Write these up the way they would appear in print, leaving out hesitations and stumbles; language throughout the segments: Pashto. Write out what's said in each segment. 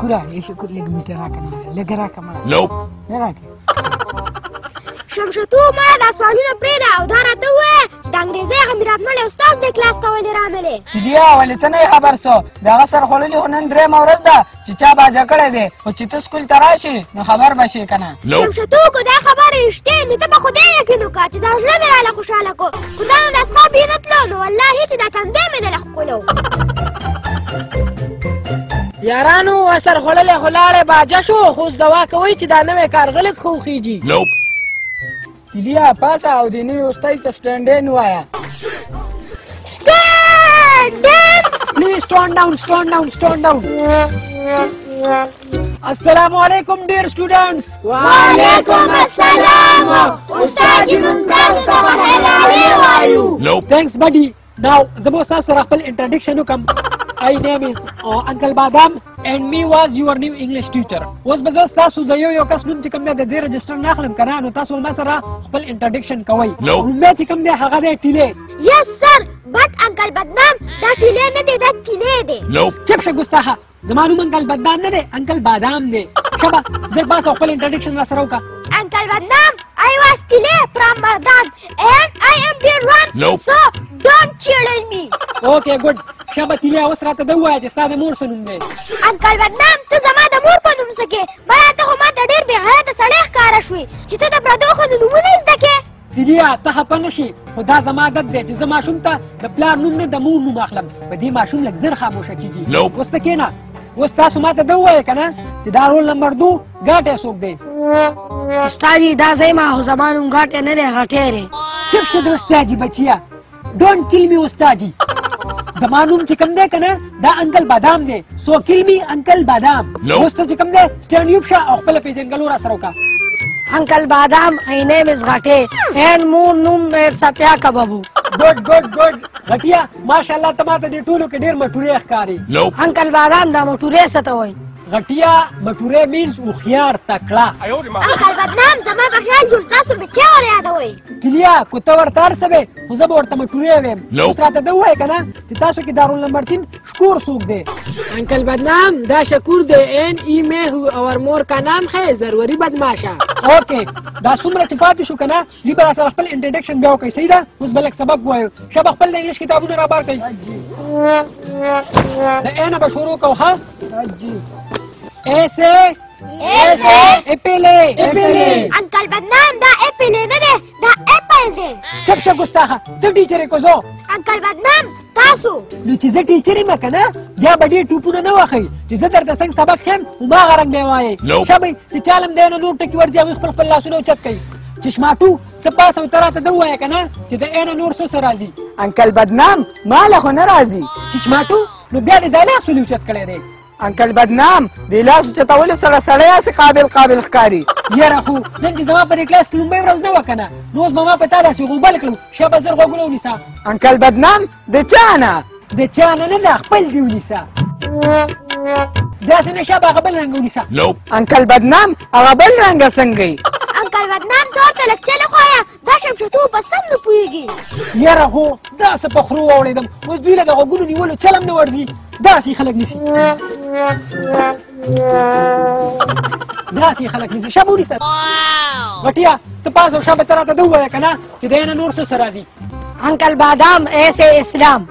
شکوره ای شکور لږ میټه راکړه لږ راکړه مړه نه راکړې شمشتو مړه دا سوالونه پرېږده او دا راته ووایه چې د انګریزۍ هغه میراتمړی استاد دې کلاس ته ولې رانلې دیا ولې ته نه یې خبر سو د هغه سرخوړلي خو نن درېیمه ورځ ده چې چا باجه کړی دی خو چې ته سکول ته راشې نو خبر به شې که نه شمشتو که دا خبره رښتیا نو ته به خدای یقین وکړه چې دا زړه مې راله خوشحاله کړو خو دا نو د اصحاب یې نه تلو نو والله چې دا تندی مې نه له ښکلو یارانو سرخوړلی خو لاړې باجه شو خو اوس دوا کوئ چې دا نوی کارغلک خو خیږي تیلیا پاسه او د نوي استاد ته سټنډین ووایه Please stand down, stand down, stand down. Assalamu alaikum, dear students. وعلیکم السلام استاد جی موږ تاسو ته بخیر راغلي وایو Thanks, buddy. Now, زه به تاسو سره خپل introduction وکړم. My name is Uncle Badam and me was your new English teacher. اوس به زه تاسو د یو کس نوم چې کوم دی د دې رجسټر نه اخلم که نه نو تاسو ما سره خپل introduction کوئ لومبی چې کوم دی هغه دی ټیلې یس سر بټ انکل بدنام دا ټیلې نه دی دا تیلې دی چپ شه ګستاخه زما نوم انکل بدام نه دی انکل بادام دی شبه زر پاسه خپل introduction را سره وکړه Uncle Badnam, I was Tile from Mardan and I am their one, so don't chidle me. Okay, good. شابه تیلیا اوس راته ده ووایه چې ستا د مور څه نوم دی Uncle Badnam, ته زما د مور په نوم څه کې بړه ته خو ماته ډېر بېغیرته سړی ښکاره شوې چې ته د پردو ښځو نومونه یې زده کې تیلیا ته خفه نه شي خو دا زما عادت دی چې زه ماشوم ته د پلار نوم نه د مور نوم اخلم په دې ماشوم لږ زر خاموشه کېږي اوس ته کښېنه اوس تاسو ماته ده ووایه که نه چې دا رول نمبر 2 ګاټی څوک دی استاد جی دا ځای ما خو زما نوم ګاټی نه دی غټی دی چپ شه د استاجي بچیه ډونټ کیل می استاجي زما نوم چې کوم دی که نه دا انکل بادام دی سو کیل می انکل بادام اوس ته چې کوم دی سټینډ یوب شه او خپله پېژنګلو را سره وکړه Uncle Badam, my name is Ghate and more name is Sapya Kababu. Good. غټیا ماشاءالله ته ماته دې ټولو کې ډېر مټورې ښکاري Uncle Badam دا مټورې څه ته وایي غټیا مټورې مینس هوښیار تکړه Uncle Badnam زما په خیال جوړ تاسو به چا ور یادوئ تیلیا که ته ورته هر څه وې خو زه به ورته مټورې ویم اوس راته ده ووایه که نه چې تاسو کې دا رول نمبر 3 شکور څوک دی انکل بدنام دا شکور دی این ای میں ہو اور مور کا نام ہے ضروری بدماشا اوکې دا څومره چې پاتې شو که نه لي به را سره خپل انټرډکشن بیا وکړئ صحیح ده اوس به لږ سبق ووایو شابه خپل د انګلیش کتابونه را بار کړئ د ای نه به شروع کوو ښه ایسے ایپلې Uncle Badnam دا ایپلې نه دی دا ایپل دی چپ شه ګستاخه ته ټیچر یې که زه Uncle Badnam تاسو نو چې زه ټیچر یم که نه بیا به ډېر ټوپونه نه وښئ چې زه درته څنګه سبق ښیم هماغه رنګ به یې وایئ شابئ چې چاله هم دی نو نور ټکي ورځي هغوی خپل لاسونه اوچت کوي چشماټو ته پاس او ته راته ده ووایه که نه چې د ای نه نور څه راځي انکل بدنام ماله خو نه راځي چشماټو نو بیا دې دا لاس ولې اوچت کړی دی انکل بدنام د لاس اوچتولو سره سړی هسې قابل ښکاري یاره خو نن چې زما په دې کلاس کې لومبۍ ورځ نه وه که نه نو اوس به ما په تا داسې غوبل کړم شابه زر غوږونه ونیسه انکل بدنام د چا نه د چا نه نه ده خپل دې ونیسه داسې نه شابه هغه بل رنګه ونیسه انکل بدنام هغه بل رنګه څنګه یي Uncle Badnam ته ورته لږ چل وښایه دا شمشتو په سم نه پوهېږي یاره خو داسې په خرو واورېدم اوس دوی له د غوږونو نیولو چل هم نه ورځي داسې خلک نیسي داسې خلک نیسي شابه ونیسه غټیا ته پاس او شابه ته راته ده ووایه که نه چې د نه نور څه راځي Uncle Badam ایسے اسلام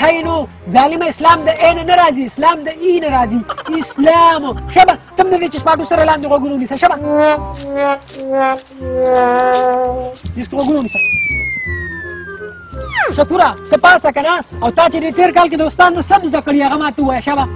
هی نو ظالم اسلام د ای نه راځي اسلام د ای نه راځي اسلام شابه ته هم د دې چشماټو سره لاندې غوږونه ونیسه شابه دې غوږونه ونیسه شکوره ته پاسه که نه او تا چې دې تېر کال کې د استاد نه سم زده کړي هغه ماته ووایه شابه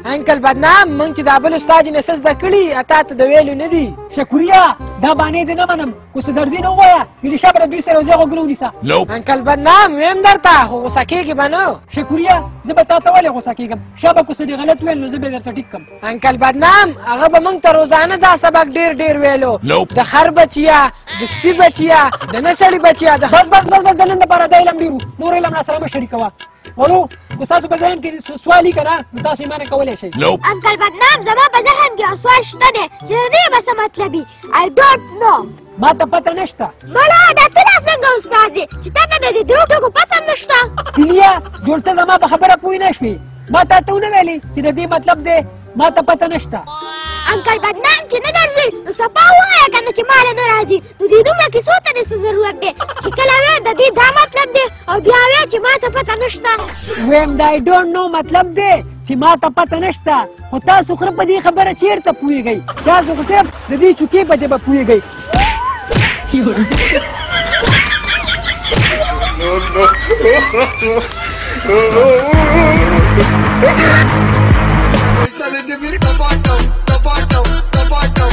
انکل بدنام موږ چې دا بل استاد نه څه زده کړي تا ته د ویلو نه دي شکوریا دا بانې دې نه منم خو څه درځي نه ووایه چې شابه د دوی سره یو ځای غوږونه ونیسه انکل بدنام ویم درته خو غوسه کېږي به نه شکوریا زه به تا ته ولې غوسه کېږم شابه که څه دې غلط ویل نو زه به یې درته ټیک کړم انکل بدنام هغه به موږ ته روزانه دا سبق ډېر ویلو د خر بچیا د سپي بچیا د نه سړي بچیا د بس د نن دپاره دا علم ډېر نور علم را سره مه شریکوه ولو که ستاسو په ذهن کې سوال وي که نه نو تاسو یې مانې کولی شئ Uncle Badnam زما په ذهن کې یو سوال شته دی چې د دې به څه مطلب وي I don't know ما ته پته نشته مړه دا ته لا څنګه استاد دی چې تا ته د دې درو ټکو پته هم نشته تیلیا جوړ ته زما په خبره پوه نه شوې ما تا ته ونه ویلې چې د دې مطلب دی ما ته پته نشته. انکل بدنام چې نه درځي نو صفا ووایه کنه چې مال نه راځي. نو دې دومره کیسو ته دې څه ضرورت دی چې کله وې د دې دا مطلب دی او بیا وې چې ما ته پته نشته. ویم د آی ډونټ نو مطلب دی چې ما ته پته نشته. خو تاسو خره په دې خبره چیرته پوهېږئ؟ تاسو خو صرف د دې چوکې په ژبه پوهېږئ. Sale de mi tabaco, tabaco, tabaco.